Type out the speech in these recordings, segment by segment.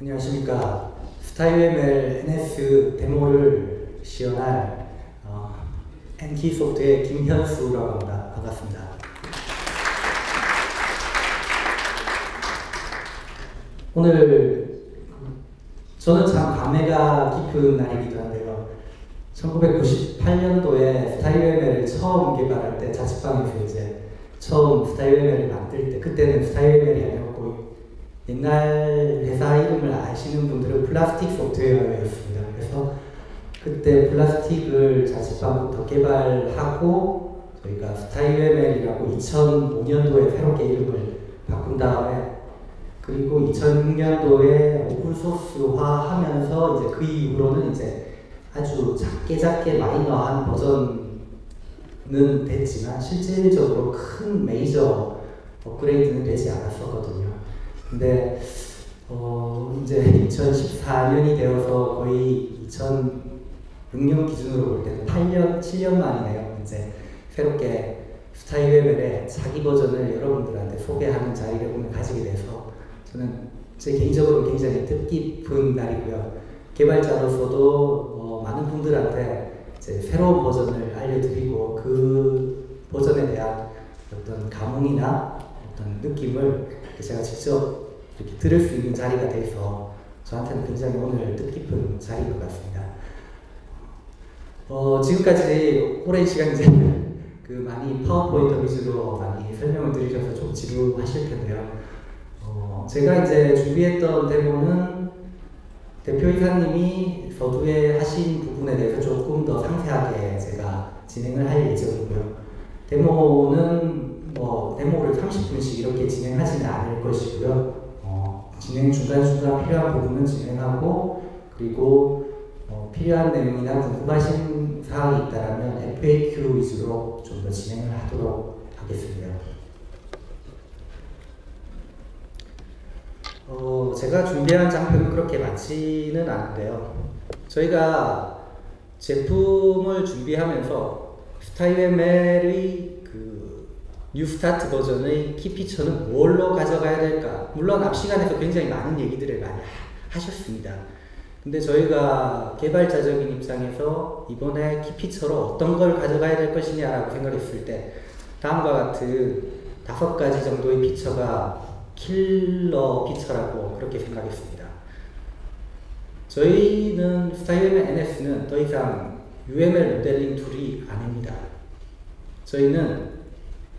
안녕하십니까. 스타일ML NS 데모를 시연할 NK소프트의 김현수라고 합니다. 반갑습니다. 오늘 저는 참 감회가 깊은 날이기도 한데요. 1998년도에 스타일ML을 처음 개발할 때 자취방에서 이제 처음 스타일ML을 만들 때 그때는 스타일ML이 아니었고 옛날 회사 이름을 아시는 분들은 플라스틱 소프트웨어였습니다. 그래서 그때 플라스틱을 자취방부터 개발하고 저희가 스타일ML이라고 2005년도에 새롭게 이름을 바꾼 다음에 그리고 2006년도에 오픈소스화 하면서 이제 그 이후로는 이제 아주 작게 마이너한 버전은 됐지만 실질적으로 큰 메이저 업그레이드는 되지 않았었거든요. 근데 이제 2014년이 되어서 거의 2006년 기준으로 볼 때는 7년 만이네요. 이제 새롭게 스타일ML의 자기 버전을 여러분들한테 소개하는 자리를 오늘 가지게 돼서 저는 제 개인적으로 굉장히 뜻깊은 날이고요. 개발자로서도 많은 분들한테 이제 새로운 버전을 알려드리고 그 버전에 대한 어떤 감흥이나 어떤 느낌을 제가 직접 이렇게 들을 수 있는 자리가 돼서 저한테는 굉장히 오늘 뜻깊은 자리인 것 같습니다. 지금까지 오랜 시간 이제 많이 파워포인트 위주로 많이 설명을 드리셔서 좀 지루하실 텐데요. 제가 이제 준비했던 데모는 대표이사님이 서두에 하신 부분에 대해서 조금 더 상세하게 제가 진행을 할 예정이고요. 데모는 데모를 30분씩 이렇게 진행하지는 않을 것이고요. 진행 중간중간 필요한 부분은 진행하고 그리고 필요한 내용이나 궁금하신 사항이 있다면 FAQ 위주로 좀 더 진행을 하도록 하겠습니다. 제가 준비한 장표는 그렇게 많지는 않은데요. 저희가 제품을 준비하면서 스타일ML의 뉴스타트 버전의 키피처는 뭘로 가져가야 될까? 물론 앞 시간에서 굉장히 많은 얘기들을 많이 하셨습니다. 근데 저희가 개발자적인 입장에서 이번에 키피처로 어떤 걸 가져가야 될 것이냐라고 생각했을 때 다음과 같은 5가지 정도의 피처가 킬러 피처라고 그렇게 생각했습니다. 저희는 스타일ML NS는 더 이상 UML 모델링 툴이 아닙니다. 저희는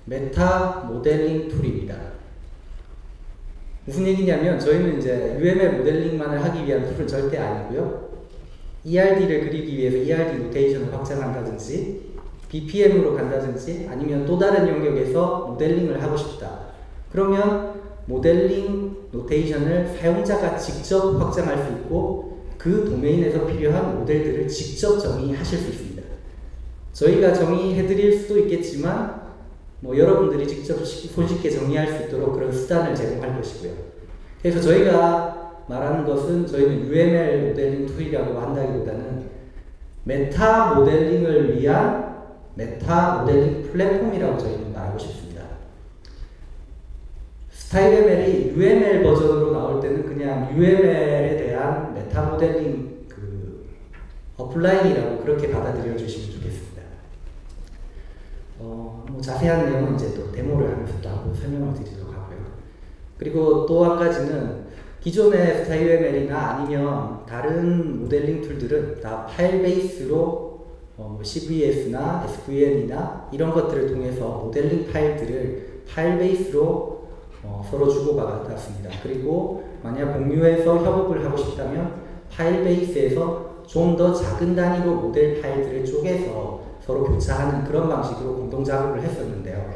메타 모델링 툴입니다. 무슨 얘기냐면 저희는 이제 UML 모델링만을 하기 위한 툴은 절대 아니고요. ERD를 그리기 위해서 ERD 노테이션을 확장한다든지 BPM으로 간다든지 아니면 또 다른 영역에서 모델링을 하고 싶다. 그러면 모델링 노테이션을 사용자가 직접 확장할 수 있고 그 도메인에서 필요한 모델들을 직접 정의하실 수 있습니다. 저희가 정의해드릴 수도 있겠지만 여러분들이 직접 손쉽게 정의할 수 있도록 그런 수단을 제공할 것이고요. 그래서 저희가 말하는 것은 저희는 UML 모델링 툴이라고 한다기보다는 메타 모델링을 위한 메타 모델링 플랫폼이라고 저희는 말하고 싶습니다. 스타일ML이 UML 버전으로 나올 때는 그냥 UML에 대한 메타 모델링 어플라인이라고 그렇게 받아들여 주시면 좋겠습니다. 자세한 내용은 이제 또 데모를 하면서 또 한번 설명을 드리도록 하고요. 그리고 또 한 가지는 기존의 스타일ML이나 아니면 다른 모델링 툴들은 다 파일 베이스로 CVS나 SVN이나 이런 것들을 통해서 모델링 파일들을 파일 베이스로 서로 주고받았습니다. 그리고 만약 공유해서 협업을 하고 싶다면 파일 베이스에서 좀 더 작은 단위로 모델 파일들을 쪼개서 서로 교차하는 그런 방식으로 공동 작업을 했었는데요.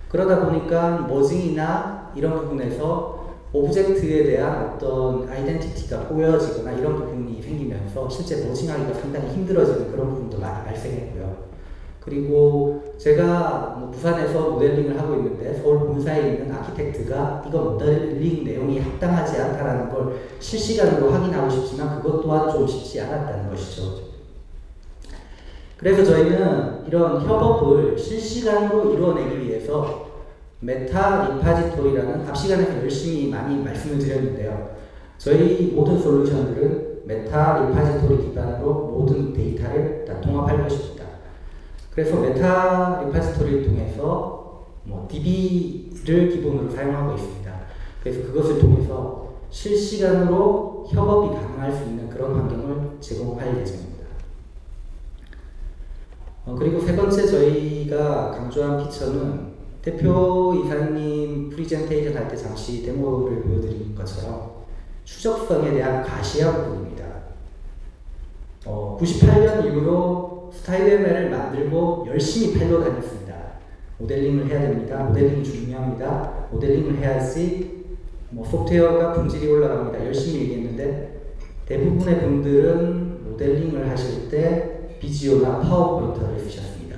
그러다 보니까 머징이나 이런 부분에서 오브젝트에 대한 어떤 아이덴티티가 꼬여지거나 이런 부분이 생기면서 실제 머징하기가 상당히 힘들어지는 그런 부분도 많이 발생했고요. 그리고 제가 부산에서 모델링을 하고 있는데 서울 본사에 있는 아키텍트가 이거 모델링 내용이 합당하지 않다라는 걸 실시간으로 확인하고 싶지만 그것 또한 좀 쉽지 않았다는 것이죠. 그래서 저희는 이런 협업을 실시간으로 이루어내기 위해서 메타 리파지토리라는 앞 시간에서 열심히 많이 말씀을 드렸는데요. 저희 모든 솔루션들은 메타 리파지토리 기반으로 모든 데이터를 다 통합할 것입니다. 그래서 메타 리파지토리를 통해서 DB를 기본으로 사용하고 있습니다. 그래서 그것을 통해서 실시간으로 협업이 가능할 수 있는 그런 환경을 제공할 예정입니다. 그리고 세 번째 저희가 강조한 피처는 대표이사님 프리젠테이션 할 때 잠시 데모를 보여드린 것처럼 추적성에 대한 가시화 부분입니다. 98년 이후로 스타일ML을 만들고 열심히 팔로 다녔습니다. 모델링을 해야 됩니다. 모델링이 중요합니다. 모델링을 해야지 소프트웨어가 품질이 올라갑니다. 열심히 얘기했는데 대부분의 분들은 모델링을 하실 때 비지오나 파워포인터를 쓰셨습니다.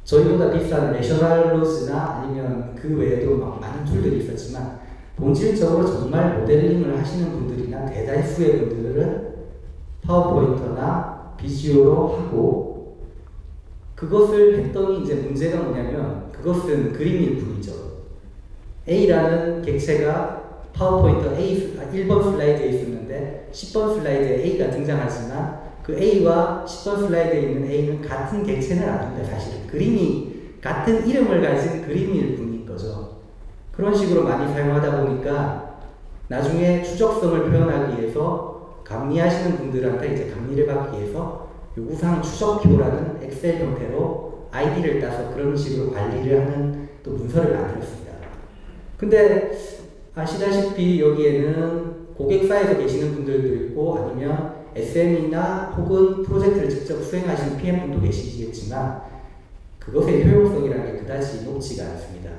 저희보다 비싼 레셔널로즈나 아니면 그 외에도 많은 툴들이 있었지만 본질적으로 정말 모델링을 하시는 분들이나 대다수의 분들은 파워포인터나 비지오로 하고 그것을 했더니 이제 문제가 뭐냐면 그것은 그림일 뿐이죠. A라는 객체가 파워포인터 1번 슬라이드에 있었는데 10번 슬라이드에 A가 등장하지만 그 A와 10번 슬라이드에 있는 A는 같은 객체는 아닌데 사실은 그림이 같은 이름을 가진 그림일 뿐인 거죠. 그런 식으로 많이 사용하다 보니까 나중에 추적성을 표현하기 위해서 감리하시는 분들한테 이제 감리를 받기 위해서 요구사항 추적표라는 엑셀 형태로 아이디를 따서 그런 식으로 관리를 하는 또 문서를 만들었습니다. 근데 아시다시피 여기에는 고객사에서 계시는 분들도 있고 아니면 SM이나 혹은 프로젝트를 직접 수행하시는 PM분도 계시겠지만 그것의 효용성이라는 게 그다지 높지가 않습니다.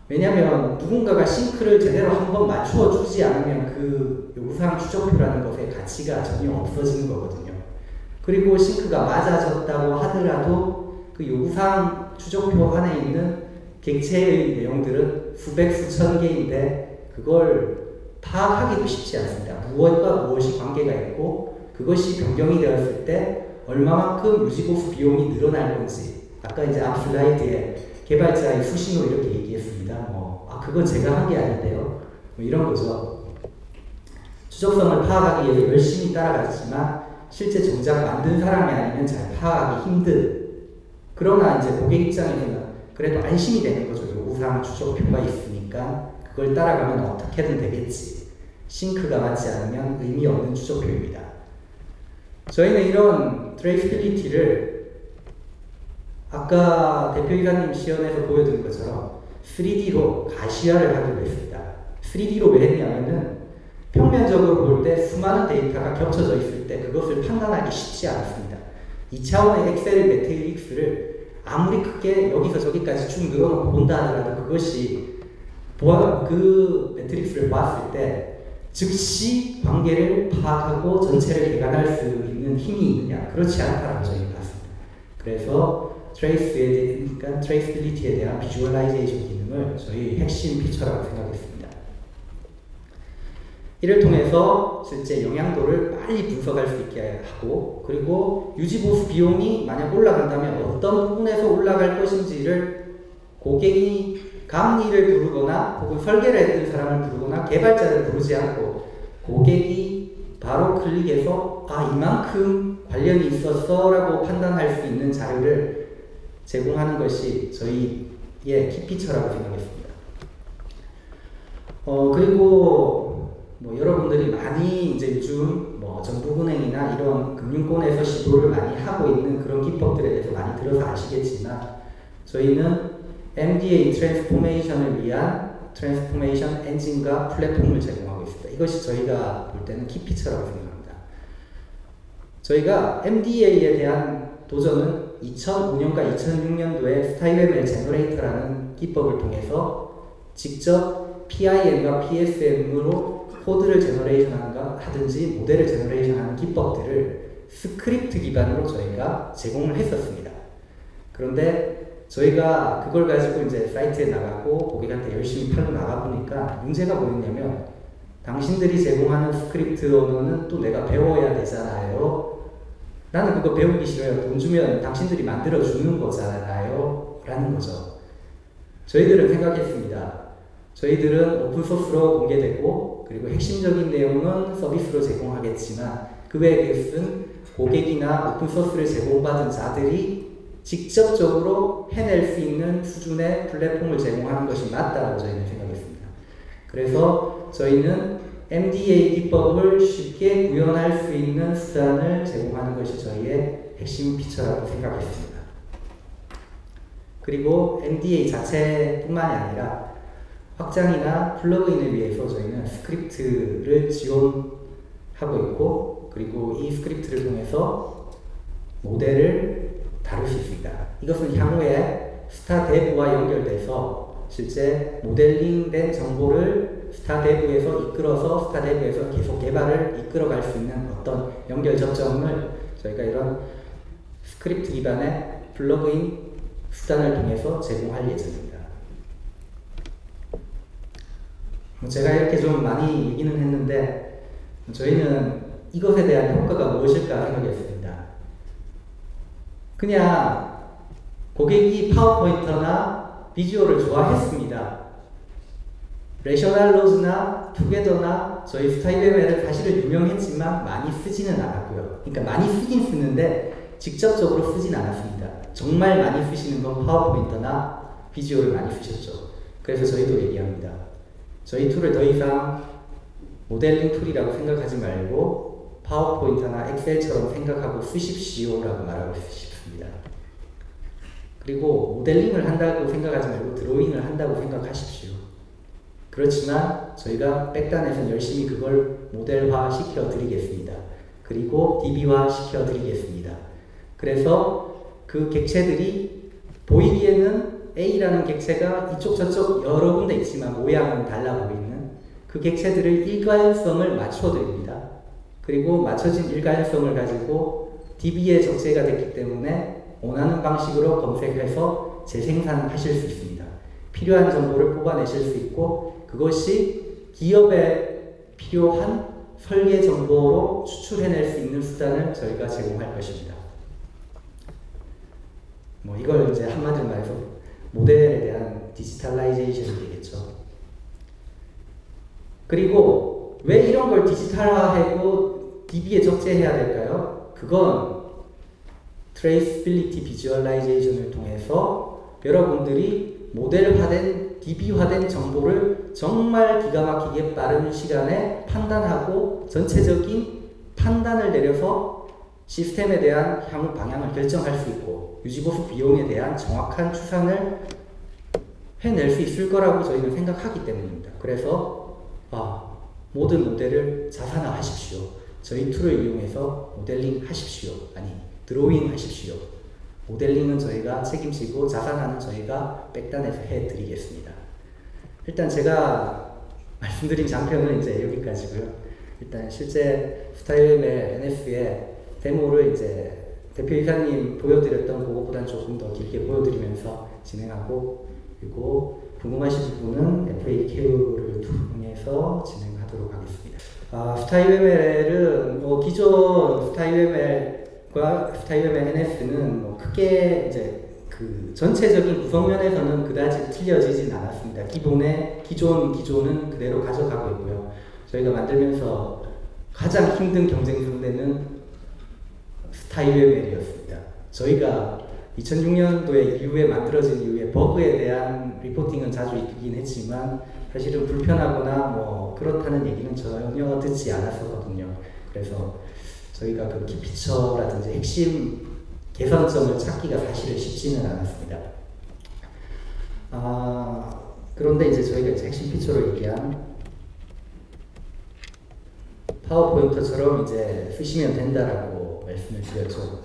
왜냐하면 누군가가 싱크를 제대로 한번 맞추어 주지 않으면 그 요구사항 추적표라는 것의 가치가 전혀 없어지는 거거든요. 그리고 싱크가 맞아졌다고 하더라도 그 요구사항 추적표 안에 있는 객체의 내용들은 수백 수천 개인데 그걸 파악하기도 쉽지 않습니다. 무엇과 무엇이 관계가 있고 그것이 변경이 되었을 때 얼마만큼 유지보수 비용이 늘어날 건지 아까 이제 앞 슬라이드에 개발자의 수신호 이렇게 얘기했습니다. 그건 제가 한 게 아닌데요. 이런 거죠. 추적성을 파악하기 위해서 열심히 따라갔지만 실제 정작 만든 사람이 아니면 잘 파악하기 힘든 그러나 이제 고객 입장에서는 그래도 안심이 되는 거죠. 요구사항 추적표가 있으니까 그걸 따라가면 어떻게든 되겠지. 싱크가 맞지 않으면 의미 없는 추적표입니다. 저희는 이런 트레이스빌리티를 아까 대표이사님 시연에서 보여드린 것처럼 3D로 가시화를 하기로 했습니다. 3D로 왜 했냐면은 평면적으로 볼 때 수많은 데이터가 겹쳐져 있을 때 그것을 판단하기 쉽지 않습니다. 2차원의 엑셀 매트릭스를 아무리 크게 여기서 저기까지 쭉 늘어놓고 본다 하더라도 그것이 그 매트릭스를 보았을 때 즉시 관계를 파악하고 전체를 개간할 수 있는 힘이 있느냐? 그렇지 않다라고 저희가 봤습니다. 그래서 트레이스빌리티에 대한 비주얼라이제이션 기능을 저희 핵심 피처라고 생각했습니다. 이를 통해서 실제 영향도를 빨리 분석할 수 있게 하고 그리고 유지보수 비용이 만약 올라간다면 어떤 부분에서 올라갈 것인지를 고객이 감리를 부르거나 혹은 설계를 했던 사람을 부르거나 개발자를 부르지 않고 고객이 바로 클릭해서 이만큼 관련이 있었어 라고 판단할 수 있는 자료를 제공하는 것이 저희의 키피처라고 생각했습니다. 그리고 여러분들이 많이 이제 요즘 정부은행이나 이런 금융권에서 시도를 많이 하고 있는 그런 기법들에 대해서 많이 들어서 아시겠지만 저희는 MDA 트랜스포메이션을 위한 트랜스포메이션 엔진과 플랫폼을 제공하고 있습니다. 이것이 저희가 볼 때는 키피처라고 생각합니다. 저희가 MDA에 대한 도전은 2005년과 2006년도에 스타일ML 제너레이터라는 기법을 통해서 직접 PIM과 PSM으로 코드를 제너레이션 하든지 모델을 제너레이션 하는 기법들을 스크립트 기반으로 저희가 제공을 했었습니다. 그런데 저희가 그걸 가지고 이제 사이트에 나가고 고객한테 열심히 팔고 나가보니까 문제가 뭐였냐면 당신들이 제공하는 스크립트 언어는 또 내가 배워야 되잖아요. 나는 그거 배우기 싫어요. 돈 주면 당신들이 만들어주는 거잖아요. 라는 거죠. 저희들은 생각했습니다. 저희들은 오픈소스로 공개되고 그리고 핵심적인 내용은 서비스로 제공하겠지만 그 외의 것은 고객이나 오픈소스를 제공받은 자들이 직접적으로 해낼 수 있는 수준의 플랫폼을 제공하는 것이 맞다고 저희는 생각했습니다. 그래서 저희는 MDA 기법을 쉽게 구현할 수 있는 수단을 제공하는 것이 저희의 핵심 피처라고 생각했습니다. 그리고 MDA 자체뿐만이 아니라 확장이나 플러그인을 위해서 저희는 스크립트를 지원하고 있고 그리고 이 스크립트를 통해서 모델을 다룰 수 있습니다. 이것은 향후에 스타데브와 연결돼서 실제 모델링된 정보를 스타데브에서 이끌어서 스타데브에서 계속 개발을 이끌어갈 수 있는 어떤 연결 접점을 저희가 이런 스크립트 기반의 플러그인 수단을 통해서 제공할 예정입니다. 제가 이렇게 좀 많이 얘기는 했는데 저희는 이것에 대한 효과가 무엇일까 생각했습니다. 그냥 고객이 파워포인터나 비주얼을 좋아했습니다. 레셔널로즈나 투게더나 저희 스타일웨어를 사실은 유명했지만 많이 쓰지는 않았고요. 그러니까 많이 쓰긴 쓰는데 직접적으로 쓰진 않았습니다. 정말 많이 쓰시는 건 파워포인터나 비주얼을 많이 쓰셨죠. 그래서 저희도 얘기합니다. 저희 툴을 더 이상 모델링 툴이라고 생각하지 말고 파워포인트나 엑셀처럼 생각하고 쓰십시오라고 말하고 싶습니다. 그리고 모델링을 한다고 생각하지 말고 드로잉을 한다고 생각하십시오. 그렇지만 저희가 백단에서 열심히 그걸 모델화 시켜드리겠습니다. 그리고 DB화 시켜드리겠습니다. 그래서 그 객체들이 보이기에는 A라는 객체가 이쪽 저쪽 여러 군데 있지만 모양은 달라 보이는 그 객체들을 일관성을 맞춰드립니다. 그리고 맞춰진 일관성을 가지고 DB에 적재가 됐기 때문에 원하는 방식으로 검색해서 재생산하실 수 있습니다. 필요한 정보를 뽑아내실 수 있고 그것이 기업에 필요한 설계 정보로 추출해낼 수 있는 수단을 저희가 제공할 것입니다. 이걸 이제 한마디로 말해서 모델에 대한 디지털라이제이션이 되겠죠. 그리고 왜 이런 걸 디지털화하고 DB에 적재해야 될까요? 그건 트레이스빌리티 비주얼라이제이션을 통해서 여러분들이 모델화된 DB화된 정보를 정말 기가 막히게 빠른 시간에 판단하고 전체적인 판단을 내려서 시스템에 대한 향후 방향을 결정할 수 있고 유지보수 비용에 대한 정확한 추산을 해낼 수 있을 거라고 저희는 생각하기 때문입니다. 그래서 모든 모델을 자산화 하십시오. 저희 툴을 이용해서 모델링 하십시오. 아니, 드로잉 하십시오. 모델링은 저희가 책임지고 자산화는 저희가 백단에서 해드리겠습니다. 일단 제가 말씀드린 장표는 이제 여기까지고요. 일단 실제 스타일의 NS의 데모를 이제 대표이사님 보여드렸던 그것보다는 조금 더 길게 보여드리면서 진행하고 그리고 궁금하신 부분은 FAQ를 통해서 진행하도록 하겠습니다. 스타일WML은 기존 스타일WML과 스타일WML NS는 크게 이제 그 전체적인 구성면에서는 그다지 틀려지진 않았습니다. 기존은 그대로 가져가고 있고요. 저희가 만들면서 가장 힘든 경쟁 상대는 스타일WML이었습니다. 저희가 2006년도에 이후에 만들어진 이후에 버그에 대한 리포팅은 자주 있긴 했지만 사실은 불편하거나 그렇다는 얘기는 전혀 듣지 않았었거든요. 그래서 저희가 그 키피처라든지 핵심 개선점을 찾기가 사실은 쉽지는 않았습니다. 그런데 이제 저희가 이제 핵심 피처로 얘기한 파워포인터처럼 이제 쓰시면 된다라고 말씀을 드렸죠.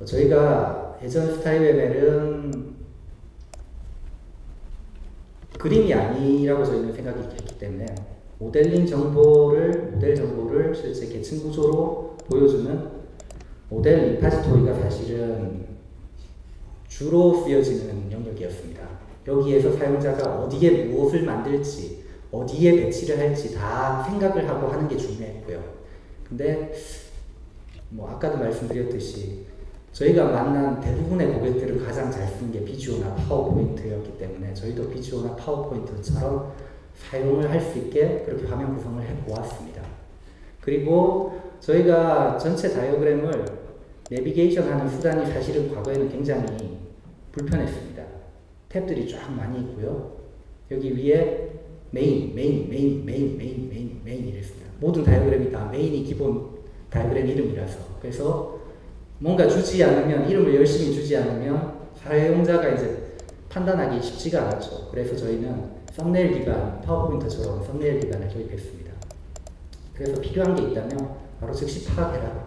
저희가 예전 스타일WML은 그림이 아니라고 저희는 생각이 했기 때문에 모델 정보를 실제 계층 구조로 보여주는 모델 리파지토리가 사실은 주로 쓰여지는 영역이었습니다. 여기에서 사용자가 어디에 무엇을 만들지, 어디에 배치를 할지 다 생각을 하고 하는 게 중요했고요. 근데 아까도 말씀드렸듯이 저희가 만난 대부분의 고객들을 가장 잘 쓰는 게 비주어나 파워포인트였기 때문에 저희도 비주어나 파워포인트처럼 사용을 할 수 있게 그렇게 화면 구성을 해보았습니다. 그리고 저희가 전체 다이어그램을 내비게이션 하는 수단이 사실은 과거에는 굉장히 불편했습니다. 탭들이 쫙 많이 있고요. 여기 위에 메인 이랬습니다. 모든 다이어그램이 다 메인이 기본 다이어그램 이름이라서. 그래서 뭔가 주지 않으면, 이름을 열심히 주지 않으면 사용자가 이제 판단하기 쉽지가 않았죠. 그래서 저희는 썸네일 기반, 파워포인트처럼 썸네일 기반을 도입했습니다. 그래서 필요한 게 있다면 바로 즉시 파악해라.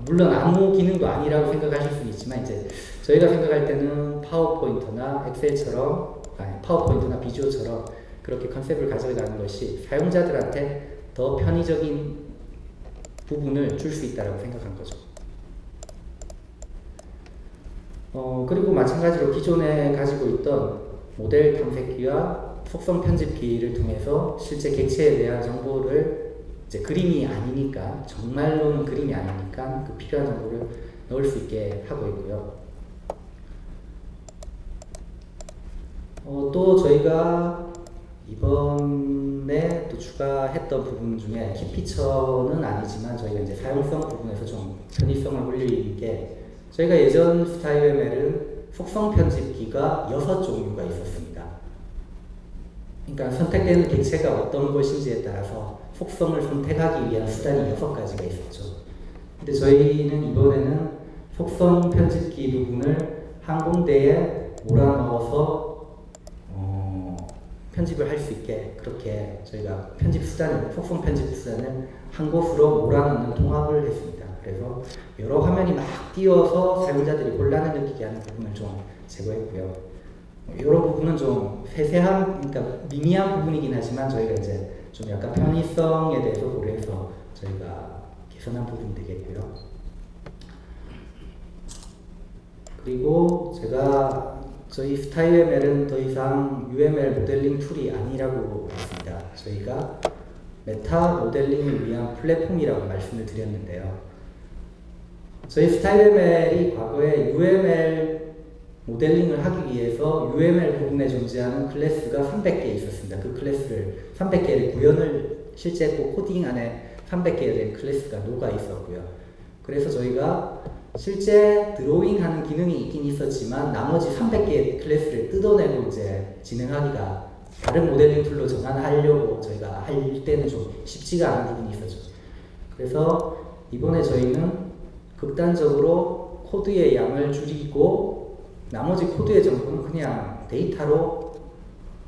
물론 아무 기능도 아니라고 생각하실 수는 있지만, 이제 저희가 생각할 때는 파워포인트나 엑셀처럼, 파워포인트나 비주어처럼 그렇게 컨셉을 가져가는 것이 사용자들한테 더 편의적인 부분을 줄 수 있다고 생각한 거죠. 그리고 마찬가지로 기존에 가지고 있던 모델 탐색기와 속성 편집기를 통해서 실제 객체에 대한 정보를, 이제 그림이 아니니까, 정말로는 그림이 아니니까 그 필요한 정보를 넣을 수 있게 하고 있고요. 또 저희가 이번에 또 추가했던 부분 중에 키피처는 아니지만 저희가 이제 사용성 부분에서 좀 편의성을 올리는 게, 저희가 예전 스타일ML은 속성 편집기가 6종류가 있었습니다. 그러니까 선택되는 객체가 어떤 것인지에 따라서 속성을 선택하기 위한 수단이 6가지가 있었죠. 근데 저희는 이번에는 속성 편집기 부분을 한 군데에 몰아넣어서 편집을 할 수 있게, 그렇게 저희가 편집 수단을, 속성 편집 수단을 한 곳으로 몰아넣는 통합을 했습니다. 그래서 여러 화면이 막 띄어서 사용자들이 혼란을 느끼게 하는 부분을 좀 제거했고요. 이런 부분은 좀 세세한, 그러니까 미미한 부분이긴 하지만 저희가 이제 좀 약간 편의성에 대해서 고려해서 저희가 개선한 부분이 되겠고요. 그리고 제가 저희 스타일ML은 더 이상 UML 모델링 툴이 아니라고 했습니다. 저희가 메타 모델링을 위한 플랫폼이라고 말씀을 드렸는데요. 저희 스타일ML이 과거에 UML 모델링을 하기 위해서 UML 부분에 존재하는 클래스가 300개 있었습니다. 그 클래스를 300개를 구현을 실제 코딩 안에 300개에 대한 클래스가 녹아 있었고요. 그래서 저희가 실제 드로잉하는 기능이 있긴 있었지만 나머지 300개의 클래스를 뜯어내고 이제 진행하기가, 다른 모델링 툴로 전환하려고 저희가 할 때는 좀 쉽지가 않은 부분이 있었죠. 그래서 이번에 저희는 극단적으로 코드의 양을 줄이고 나머지 코드의 정보는 그냥 데이터로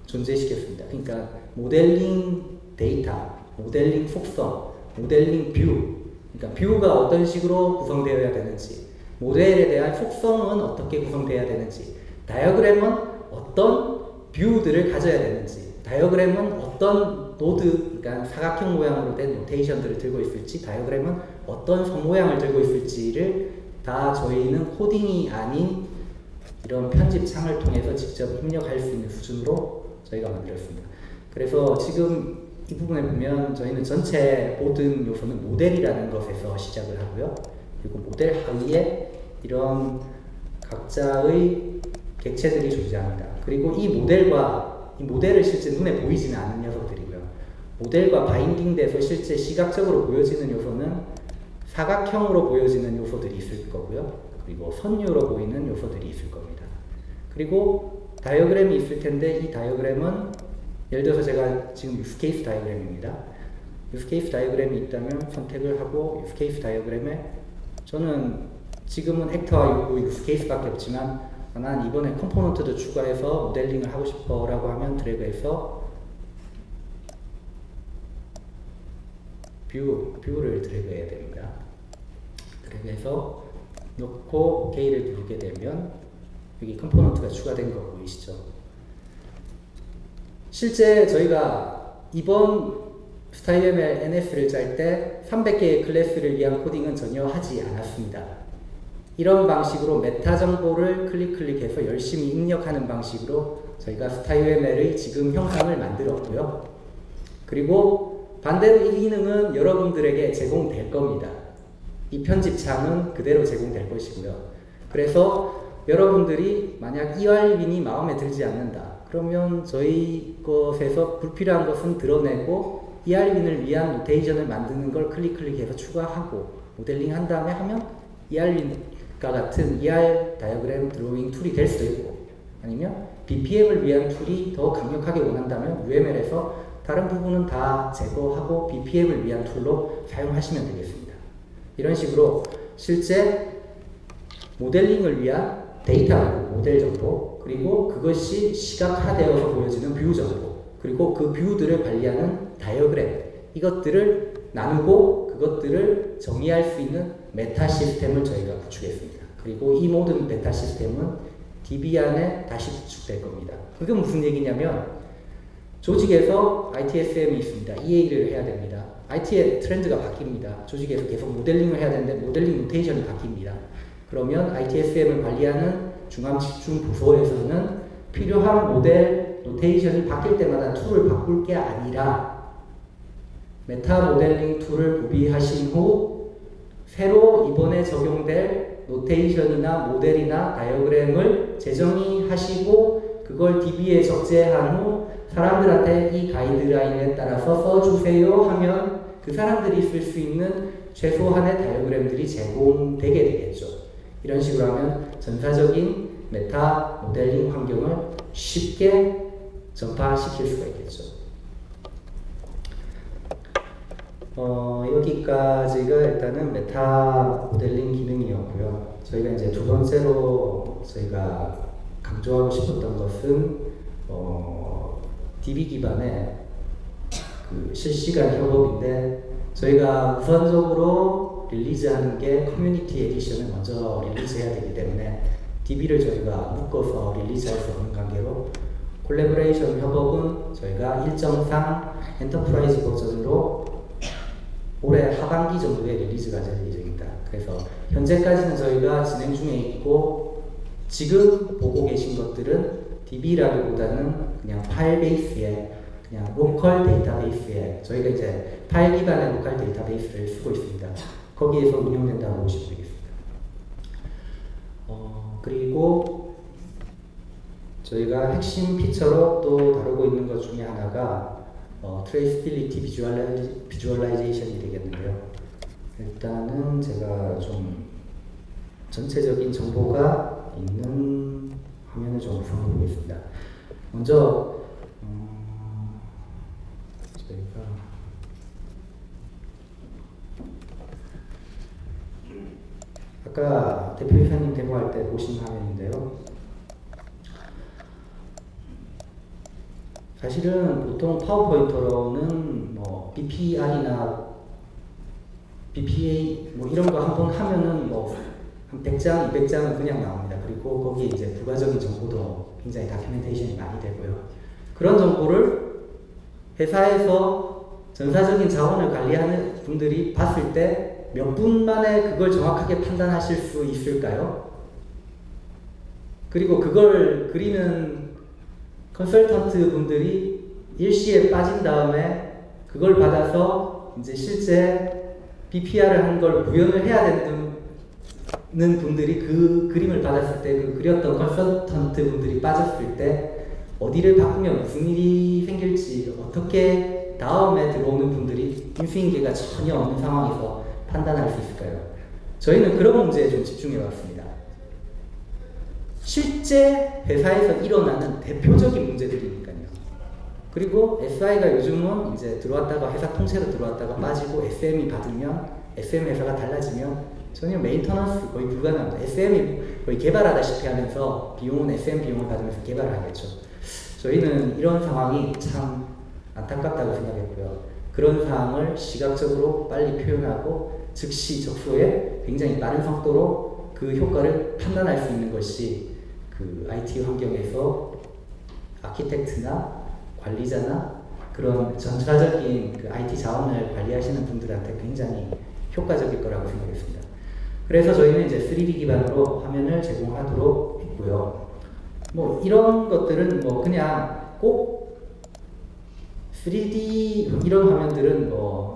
존재시켰습니다. 그러니까 모델링 데이터, 모델링 속성, 모델링 뷰, 그러니까 뷰가 어떤 식으로 구성되어야 되는지, 모델에 대한 속성은 어떻게 구성되어야 되는지, 다이어그램은 어떤 뷰들을 가져야 되는지, 다이어그램은 어떤 노드, 그러니까 사각형 모양으로 된 노테이션들을 들고 있을지, 다이어그램은 어떤 선 모양을 들고 있을지를 다 저희는 코딩이 아닌 이런 편집창을 통해서 직접 입력할 수 있는 수준으로 저희가 만들었습니다. 그래서 지금 이 부분에 보면 저희는 전체 모든 요소는 모델이라는 것에서 시작을 하고요. 그리고 모델 하위에 이런 각자의 객체들이 존재합니다. 그리고 이 모델을 실제 눈에 보이지는 않는 녀석들이고요. 모델과 바인딩돼서 실제 시각적으로 보여지는 요소는 사각형으로 보여지는 요소들이 있을 거고요. 그리고 선유로 보이는 요소들이 있을 겁니다. 그리고 다이어그램이 있을 텐데, 이 다이어그램은 예를 들어서 제가 지금 유스케이스 다이어그램입니다. 유스케이스 다이어그램이 있다면 선택을 하고, 유스케이스 다이어그램에 저는 지금은 액터와 요구 유스케이스밖에 없지만 난 이번에 컴포넌트도 추가해서 모델링을 하고 싶어 라고 하면 드래그해서 뷰를 드래그해야 됩니다. 드래그해서 넣고 OK를 누르게 되면 여기 컴포넌트가 추가된 거 보이시죠? 실제 저희가 이번 스타일ML NS를 짤 때 300개의 클래스를 위한 코딩은 전혀 하지 않았습니다. 이런 방식으로 메타 정보를 클릭해서 열심히 입력하는 방식으로 저희가 스타일ML의 지금 형상을 만들었고요. 그리고 반대로 이 기능은 여러분들에게 제공될 겁니다. 이 편집창은 그대로 제공될 것이고요. 그래서 여러분들이 만약 이 알림이 마음에 들지 않는다, 그러면 저희 것에서 불필요한 것은 드러내고 ERWin을 위한 노테이션을 만드는 걸 클릭해서 추가하고 모델링 한 다음에 하면 ERWin과 같은 ER 다이어그램 드로잉 툴이 될 수도 있고, 아니면 BPM을 위한 툴이 더 강력하게 원한다면 UML에서 다른 부분은 다 제거하고 BPM을 위한 툴로 사용하시면 되겠습니다. 이런 식으로 실제 모델링을 위한 데이터 모델 정보, 그리고 그것이 시각화되어서 보여지는 뷰 정보, 그리고 그 뷰들을 관리하는 다이어그램, 이것들을 나누고 그것들을 정의할 수 있는 메타 시스템을 저희가 구축했습니다. 그리고 이 모든 메타 시스템은 DB 안에 다시 구축될 겁니다. 그게 무슨 얘기냐면, 조직에서 ITSM이 있습니다. EA를 해야 됩니다. IT의 트렌드가 바뀝니다. 조직에서 계속 모델링을 해야 되는데 모델링 노테이션이 바뀝니다. 그러면 ITSM을 관리하는 중앙 집중 부서에서는 필요한 모델 노테이션이 바뀔 때마다 툴을 바꿀 게 아니라 메타 모델링 툴을 구비하신 후 새로 이번에 적용될 노테이션이나 모델이나 다이어그램을 재정의하시고 그걸 DB에 적재한 후 사람들한테 이 가이드라인에 따라서 써주세요 하면 그 사람들이 쓸 수 있는 최소한의 다이어그램들이 제공되게 되겠죠. 이런 식으로 하면 전사적인 메타 모델링 환경을 쉽게 전파시킬 수가 있겠죠. 여기까지가 일단은 메타 모델링 기능이었고요. 저희가 이제 두 번째로 저희가 강조하고 싶었던 것은 DB 기반의 그 실시간 협업인데, 저희가 우선적으로 릴리즈하는 게 커뮤니티 에디션을 먼저 릴리즈해야 되기 때문에 DB를 저희가 묶어서 릴리즈할 수 없는 관계로 콜래보레이션 협업은 저희가 일정상 엔터프라이즈 버전으로 올해 하반기 정도에 릴리즈가 될 예정입니다. 그래서 현재까지는 저희가 진행 중에 있고 지금 보고 계신 것들은 DB라기보다는 그냥 파일 베이스에, 그냥 로컬 데이터베이스에, 저희가 이제 파일 기반의 로컬 데이터베이스를 쓰고 있습니다. 거기에서 운영된다고 보시면 되겠습니다. 그리고 저희가 핵심 피처로 또 다루고 있는 것 중에 하나가 트레이스빌리티 비주얼라이제이션이 되겠는데요. 일단은 제가 좀 전체적인 정보가 있는 화면을 좀 우선 보겠습니다. 먼저 저희가 아까 대표이사님 데모할 때 보신 화면인데요. 사실은 보통 파워포인터로는 뭐 BPR이나 BPA 뭐 이런 거 한번 하면은 뭐 한 100장, 200장은 그냥 나옵니다. 그리고 거기에 이제 부가적인 정보도 굉장히 다큐멘테이션이 많이 되고요. 그런 정보를 회사에서 전사적인 자원을 관리하는 분들이 봤을 때 몇 분 만에 그걸 정확하게 판단하실 수 있을까요? 그리고 그걸 그리는 컨설턴트 분들이 일시에 빠진 다음에 그걸 받아서 이제 실제 BPR을 한 걸 구현을 해야 되는 분들이 그 그림을 받았을 때 그 그렸던 컨설턴트 분들이 빠졌을 때 어디를 바꾸면 무슨 일이 생길지 어떻게 다음에 들어오는 분들이 인수인계가 전혀 없는 상황에서 판단할 수 있을까요? 저희는 그런 문제에 좀 집중해 봤습니다. 실제 회사에서 일어나는 대표적인 문제들이니까요. 그리고 SI가 요즘은 이제 들어왔다가 회사 통째로 들어왔다가 빠지고 SM이 받으면 SM 회사가 달라지면 전혀 메인터넌스 거의 불가능합니다. SM이 거의 개발하다시피 하면서 비용은 SM 비용을 받으면서 개발을 하겠죠. 저희는 이런 상황이 참 안타깝다고 생각했고요. 그런 상황을 시각적으로 빨리 표현하고 즉시 적소에 굉장히 빠른 속도로 그 효과를 판단할 수 있는 것이 그 IT 환경에서 아키텍트나 관리자나 그런 전사적인 그 IT 자원을 관리하시는 분들한테 굉장히 효과적일 거라고 생각했습니다. 그래서 저희는 이제 3D 기반으로 화면을 제공하도록 했고요. 뭐 이런 것들은 뭐 그냥 꼭 3D 이런 화면들은 뭐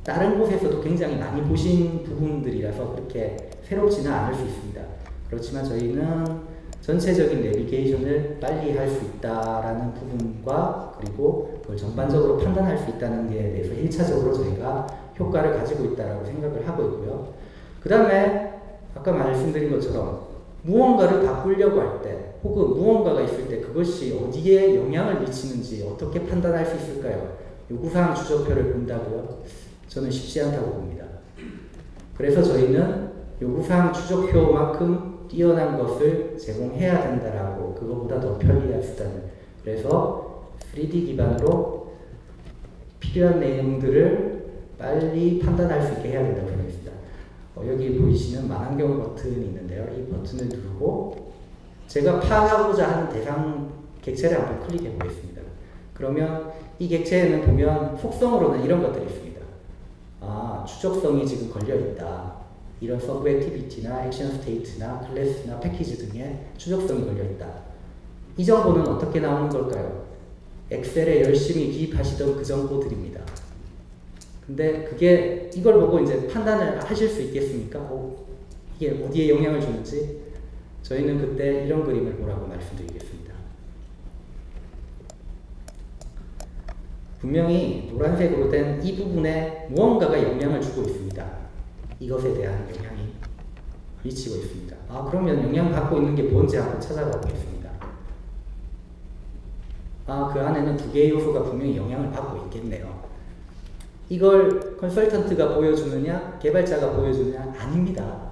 다른 곳에서도 굉장히 많이 보신 부분들이라서 그렇게 새롭지는 않을 수 있습니다. 그렇지만 저희는 전체적인 내비게이션을 빨리 할 수 있다라는 부분과 그리고 그걸 전반적으로 판단할 수 있다는 게 대해서 1차적으로 저희가 효과를 가지고 있다라고 생각을 하고 있고요. 그 다음에 아까 말씀드린 것처럼 무언가를 바꾸려고 할 때 혹은 무언가가 있을 때 그것이 어디에 영향을 미치는지 어떻게 판단할 수 있을까요? 요구사항 추적표를 본다고요? 저는 쉽지 않다고 봅니다. 그래서 저희는 요구사항 추적표만큼 뛰어난 것을 제공해야 된다라고, 그거보다 더 편리한 수단을, 그래서 3D 기반으로 필요한 내용들을 빨리 판단할 수 있게 해야 된다고 생각했습니다. 여기 보이시는 망원경 버튼이 있는데요. 이 버튼을 누르고 제가 파악하고자 하는 대상 객체를 한번 클릭해 보겠습니다. 그러면 이 객체에는 보면 속성으로는 이런 것들이 있습니다. 아, 추적성이 지금 걸려 있다. 이런 서브 액티비티나 액션 스테이트나 클래스나 패키지 등의 추적성이 걸려 있다. 이 정보는 어떻게 나오는 걸까요? 엑셀에 열심히 기입하시던 그 정보들입니다. 근데 그게 이걸 보고 이제 판단을 하실 수 있겠습니까? 이게 어디에 영향을 주는지 저희는 그때 이런 그림을 보라고 말씀드리겠습니다. 분명히 노란색으로 된 이 부분에 무언가가 영향을 주고 있습니다. 이것에 대한 영향이 미치고 있습니다. 아, 그러면 영향받고 있는 게 뭔지 한번 찾아가 보겠습니다. 아, 그 안에는 두 개의 요소가 분명히 영향을 받고 있겠네요. 이걸 컨설턴트가 보여주느냐, 개발자가 보여주느냐? 아닙니다.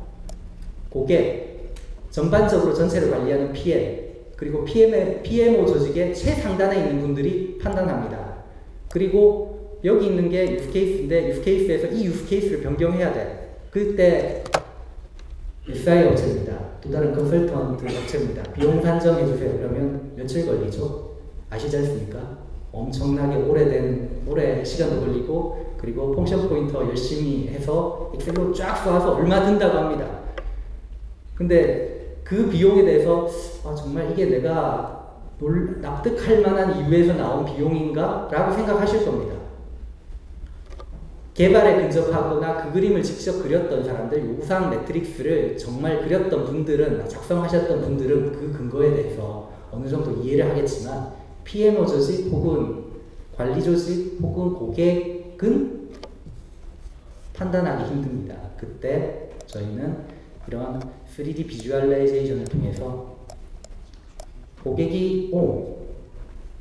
고객, 전반적으로 전체를 관리하는 PM, 그리고 PMO 조직의 최상단에 있는 분들이 판단합니다. 그리고 여기 있는 게 유스케이스인데 유스케이스에서 이 유스케이스를 변경해야 돼. 그때 SI 업체입니다. 또 다른 컨설턴트 업체입니다. 비용 산정해 주세요. 그러면 며칠 걸리죠? 아시지 않습니까? 엄청나게 오래 시간도 걸리고, 그리고 펑션 포인터 열심히 해서 엑셀로 쫙 쏴서 얼마 든다고 합니다. 근데 그 비용에 대해서 아, 정말 이게 내가 납득할 만한 이유에서 나온 비용인가? 라고 생각하실 겁니다. 개발에 근접하거나 그 그림을 직접 그렸던 사람들, 요구사항 매트릭스를 정말 그렸던 분들은, 작성하셨던 분들은 그 근거에 대해서 어느 정도 이해를 하겠지만 PMO 조직 혹은 관리 조직 혹은 고객은 판단하기 힘듭니다. 그때 저희는 이런 3D 비주얼라이제이션을 통해서 고객이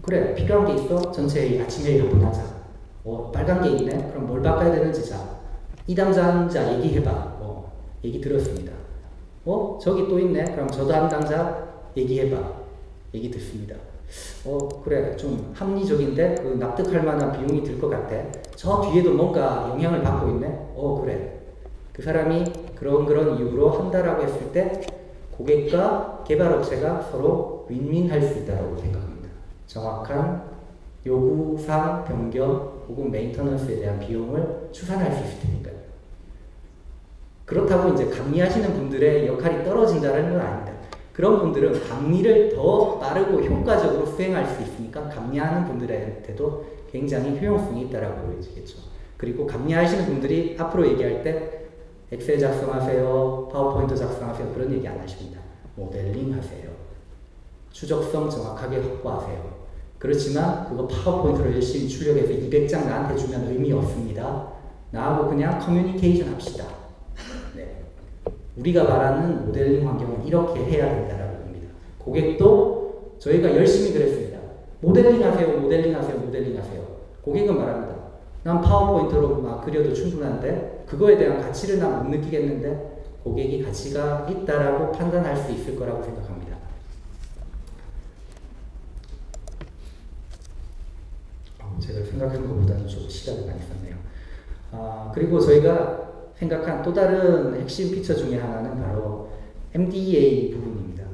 그래, 필요한 게 있어? 전체 회의, 아침 회의 한번 하자. 빨간 게 있네? 그럼 뭘 바꿔야 되는지 이 담당자 얘기해봐. 얘기 들었습니다. 저기 또 있네? 그럼 저 담당자 얘기해봐. 얘기 듣습니다. 그래, 좀 합리적인데 그 납득할 만한 비용이 들 것 같아. 저 뒤에도 뭔가 영향을 받고 있네? 그래. 그 사람이 그런 이유로 한다라고 했을 때 고객과 개발업체가 서로 윈윈할 수 있다고 생각합니다. 정확한 요구사항 변경 혹은 메인터넌스에 대한 비용을 추산할 수 있을 테니까요. 그렇다고 이제 감리하시는 분들의 역할이 떨어진다는 건 아닙니다. 그런 분들은 감리를 더 빠르고 효과적으로 수행할 수 있으니까 감리하는 분들한테도 굉장히 효용성이 있다라고 보여지겠죠. 그리고 감리하시는 분들이 앞으로 얘기할 때 엑셀 작성하세요, 파워포인트 작성하세요, 그런 얘기 안 하십니다. 모델링 하세요. 추적성 정확하게 확보하세요. 그렇지만 그거 파워포인트로 열심히 출력해서 200장 나한테 주면 의미 없습니다. 나하고 그냥 커뮤니케이션 합시다. 네. 우리가 말하는 모델링 환경은 이렇게 해야 된다라고 봅니다. 고객도 저희가 열심히 그랬습니다. 모델링 하세요, 모델링 하세요, 모델링 하세요. 고객은 말합니다. 난 파워포인트로 막 그려도 충분한데 그거에 대한 가치를 난 못 느끼겠는데, 고객이 가치가 있다라고 판단할 수 있을 거라고 생각합니다. 제가 생각한 것보다는 좀 시간을 많이 썼네요. 그리고 저희가 생각한 또 다른 핵심 피처 중에 하나는 바로 MDA 부분입니다.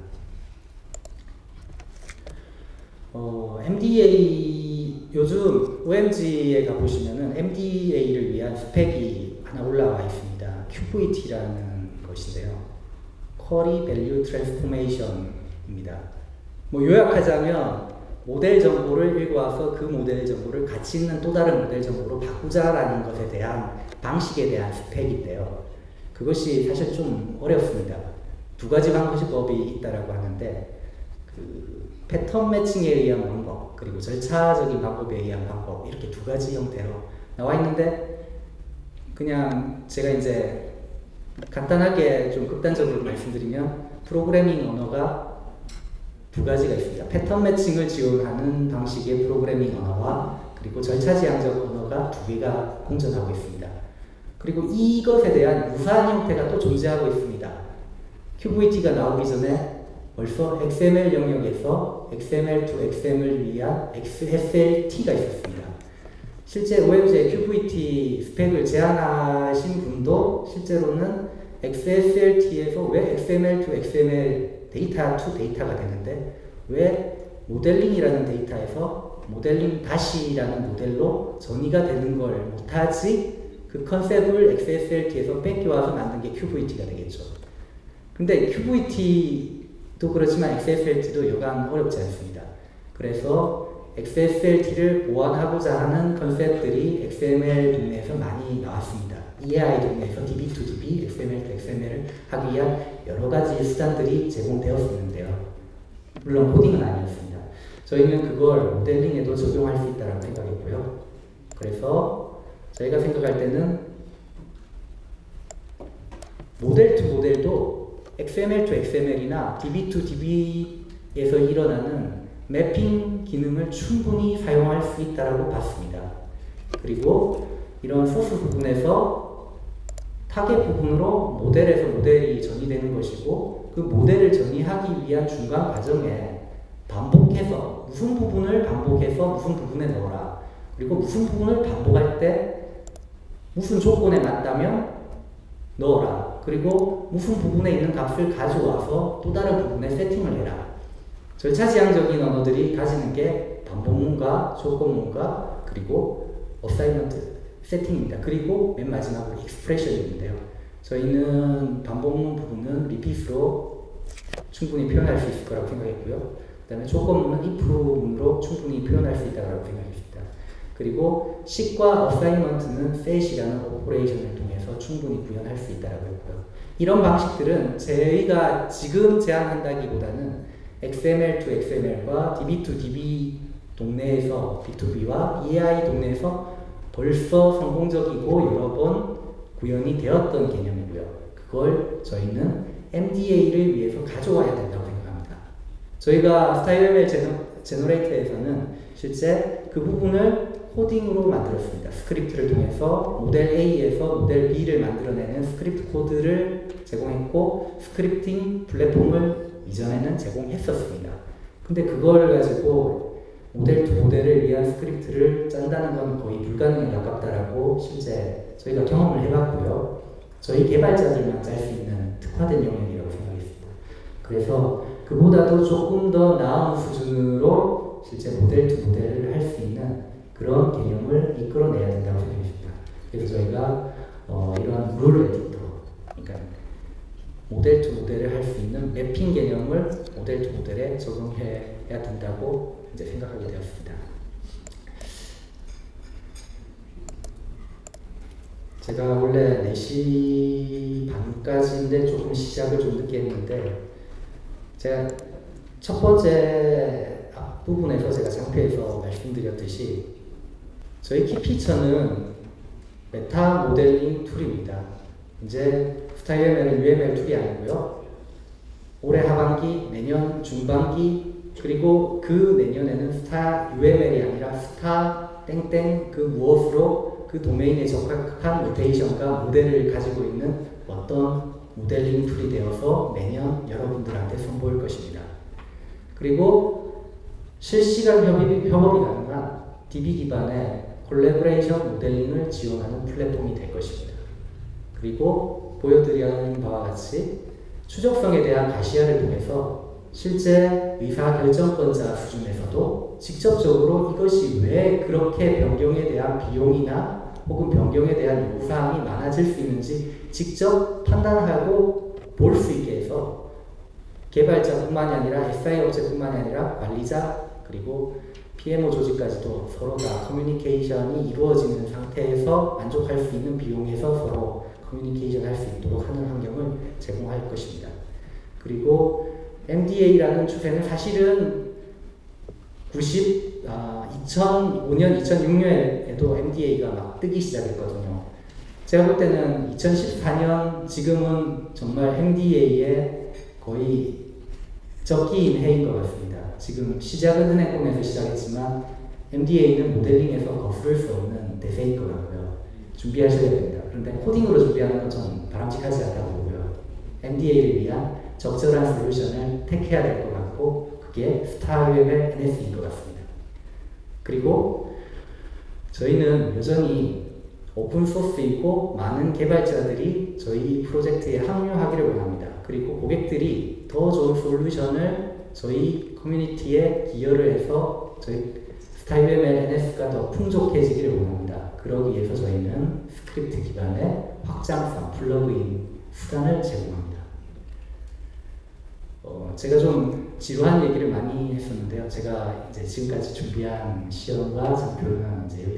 MDA, 요즘 OMG에 가보시면은 MDA를 위한 스펙이 하나 올라와 있습니다. QVT라는 것인데요. Query Value Transformation입니다. 요약하자면 모델 정보를 읽어와서 그 모델 정보를 가치 있는 또 다른 모델 정보로 바꾸자라는 것에 대한 방식에 대한 스펙인데요. 그것이 사실 좀 어렵습니다. 두 가지 방법이 있다라고 하는데 그 패턴 매칭에 의한 방법 그리고 절차적인 방법에 의한 방법 이렇게 두 가지 형태로 나와 있는데 그냥 제가 이제 간단하게 좀 극단적으로 말씀드리면 프로그래밍 언어가 두 가지가 있습니다. 패턴 매칭을 지원하는 방식의 프로그래밍 언어와 그리고 절차지향적 언어가 두 개가 공존하고 있습니다. 그리고 이것에 대한 유사한 형태가 또 존재하고 있습니다. QVT가 나오기 전에 벌써 XML 영역에서 XML to XML을 위한 SLT가 있었습니다. 실제 OMG의 QVT 스펙을 제안하신 분도 실제로는 XSLT에서 왜 XML to XML 데이터 to 데이터가 되는데 왜 모델링이라는 데이터에서 모델링 다시라는 모델로 전이가 되는 걸 못하지? 그 컨셉을 XSLT에서 뺏겨와서 만든 게 QVT가 되겠죠. 근데 QVT도 그렇지만 XSLT도 여간 어렵지 않습니다. 그래서 XSLT를 보완하고자 하는 컨셉들이 XML 동네에서 많이 나왔습니다. EAI 동네에서 DB2DB, XML to XML을 하기 위한 여러 가지 수단들이 제공되었었는데요. 물론 코딩은 아니었습니다. 저희는 그걸 모델링에도 적용할 수 있다고 생각했고요. 그래서 저희가 생각할 때는 모델 투 모델도 XML to XML이나 DB to DB에서 일어나는 매핑 기능을 충분히 사용할 수 있다고 봤습니다. 그리고 이런 소스 부분에서 타겟 부분으로 모델에서 모델이 전이되는 것이고 그 모델을 전이하기 위한 중간 과정에 반복해서 무슨 부분을 반복해서 무슨 부분에 넣어라. 그리고 무슨 부분을 반복할 때 무슨 조건에 맞다면 넣어라. 그리고 무슨 부분에 있는 값을 가져와서 또 다른 부분에 세팅을 해라. 절차지향적인 언어들이 가지는 게 반복문과 조건문과 그리고 어사이먼트 세팅입니다. 그리고 맨 마지막으로 익스프레션인데요. 저희는 반복문 부분은 리핏으로 충분히 표현할 수 있을 거라고 생각했고요. 그 다음에 조건문은 if문으로 충분히 표현할 수 있다고 생각했습니다. 그리고 식과 어사이먼트는 set이라는 오퍼레이션을 통해서 충분히 구현할 수 있다고 했고요. 이런 방식들은 저희가 지금 제안한다기보다는 XML to XML과 DB to DB 동네에서 B2B와 EAI 동네에서 벌써 성공적이고 여러 번 구현이 되었던 개념이고요. 그걸 저희는 MDA를 위해서 가져와야 된다고 생각합니다. 저희가 StyleML 제너레이터에서는 실제 그 부분을 코딩으로 만들었습니다. 스크립트를 통해서 모델 A에서 모델 B를 만들어내는 스크립트 코드를 제공했고 스크립팅 플랫폼을 이전에는 제공했었습니다. 근데 그걸 가지고 모델 투 모델을 위한 스크립트를 짠다는 건 거의 불가능에 가깝다라고 실제 저희가 경험을 해봤고요. 저희 개발자들만 짤 수 있는 특화된 영역이라고 생각했습니다. 그래서 그보다도 조금 더 나은 수준으로 실제 모델 투 모델을 할 수 있는 그런 개념을 이끌어내야 된다고 생각했습니다. 그래서 저희가 이런 룰 에디터, 그러니까 모델 투 모델을 할 수 있는 매핑 개념을 모델 투 모델에 적용해야 된다고 이제 생각하게 되었습니다. 제가 원래 4시 반까지인데 조금 시작을 좀 늦게 했는데 제가 첫 번째 앞부분에서 제가 장표에서 말씀드렸듯이 저희 키피처는 메타 모델링 툴입니다. 이제 StyleML은 UML 툴이 아니고요. 올해 하반기, 내년 중반기, 그리고 그 내년에는 스타 UML이 아니라 스타 땡땡 그 무엇으로 그 도메인에 적합한 노테이션과 모델을 가지고 있는 어떤 모델링 툴이 되어서 내년 여러분들한테 선보일 것입니다. 그리고 실시간 협업이 가능한 DB 기반의 콜래보레이션 모델링을 지원하는 플랫폼이 될 것입니다. 그리고 보여드린 바와 같이 추적성에 대한 가시화를 통해서 실제 의사결정권자 수준에서도 직접적으로 이것이 왜 그렇게 변경에 대한 비용이나 혹은 변경에 대한 요구사항이 많아질 수 있는지 직접 판단하고 볼 수 있게 해서 개발자뿐만이 아니라 SI 업체뿐만이 아니라 관리자 그리고 PMO 조직까지도 서로 다 커뮤니케이션이 이루어지는 상태에서 만족할 수 있는 비용에서 서로 커뮤니케이션 할 수 있도록 하는 환경을 제공할 것입니다. 그리고 MDA라는 추세는 사실은 2005년, 2006년에도 MDA가 막 뜨기 시작했거든요. 제가 볼 때는 2014년 지금은 정말 MDA의 거의 적기인 해인 것 같습니다. 지금 시작은 은행권에서 시작했지만 MDA는 모델링에서 거스를 수 없는 대세인 것 같고요. 준비하셔야 됩니다. 그런데 코딩으로 준비하는 건 좀 바람직하지 않다고 보고요. MDA를 위한 적절한 솔루션을 택해야 될 것 같고 그게 스타웹의 NS인 것 같습니다. 그리고 저희는 여전히 오픈소스이고 많은 개발자들이 저희 프로젝트에 합류하기를 원합니다. 그리고 고객들이 더 좋은 솔루션을 저희 커뮤니티에 기여를 해서 저희 스타일ML NS가 더 풍족해지기를 원합니다. 그러기 위해서 저희는 스크립트 기반의 확장성 플러그인 수단을 제공합니다. 제가 좀 지루한 얘기를 많이 했었는데요. 제가 이제 지금까지 준비한 시험과 장표는 이제